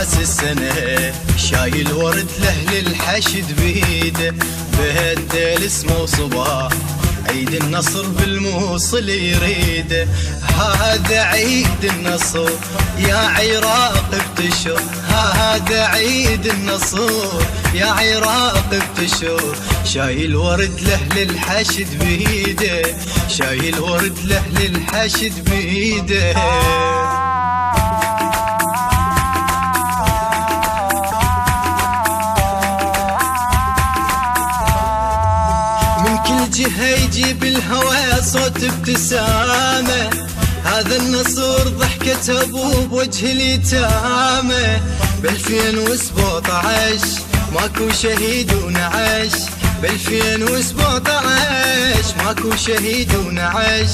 راس السنة شايل ورد لأهل الحشد بيده، بهالديل اسمه صباح عيد النصر بالموصل يريده. هذا عيد النصر يا عراق ابتشر، هذا عيد النصر يا عراق ابتشر. شايل ورد لأهل الحشد بيده، شايل ورد لأهل الحشد بيده. جهة يجيب الهوى صوت ابتسامة، هذا النصر ضحكة ابوه بوجه اليتامى. ب2017 ماكو شهيد ونعش، ب2017 ماكو شهيد ونعش.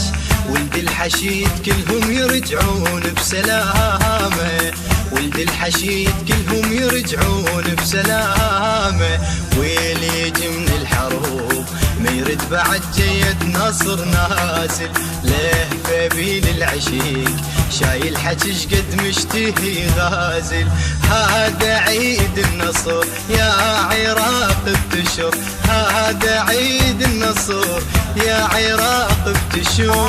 ولد الحشيد كلهم يرجعون بسلامة، ولد الحشيد كلهم يرجعون بسلامة. ويلي يجي من الحروب ما يرد بعد جيد نصر نازل، ليه بابين العشيق شايل حجج قد مشتهي غازل. هذا عيد النصر يا عراق ابتشر، هذا عيد النصر يا عراق ابتشر.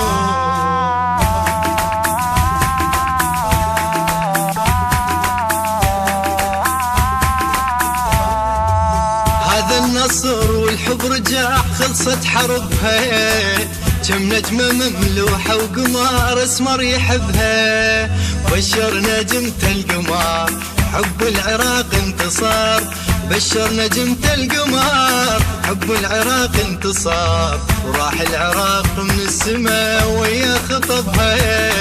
النصر والحب رجع خلصت حربها، كم نجمة مملوحة وقمار اسمر يحبها. بشر نجمة القمار حب العراق انتصار، بشر نجمة القمار حب العراق انتصار. وراح العراق من السماء ويا خطبها،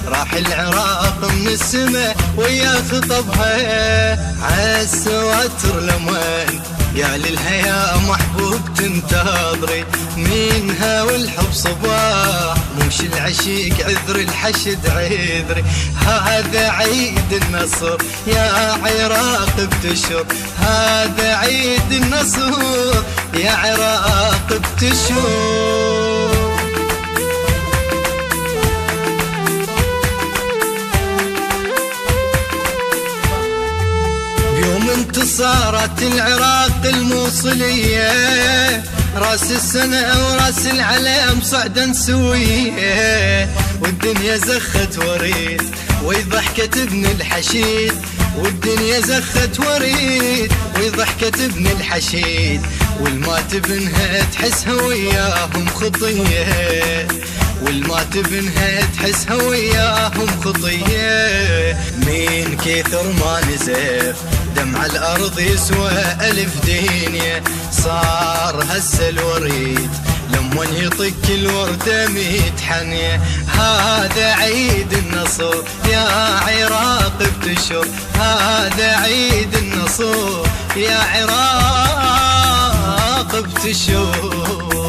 راح العراق من السماء ويا خطبها. عالسواتر لمن قال لها يا محبوب تنتظري منها والحب صباح، موش العشيق عذر الحشد عذري. هذا عيد النصر يا عراق ابتشر، هذا عيد النصر يا عراق ابتشر. انتصارات العراق الموصلية، راس السنة وراس العلم صعدا سوية. والدنيا زخت وريد ويضحكت ابن الحشيد، والدنيا زخت وريد ويضحكت ابن الحشيد. والمات بنها تحسها وياهم خطية، والمات بنها تحسها وياهم خطية. مين كثر ما نزف دمع الأرض يسوى 1000 دنيا. صار هسه الوريد لمن يطق الوردة 100 حنية. هذا عيد النصر يا عراق ابتشر، هذا عيد النصر يا عراق ابتشر.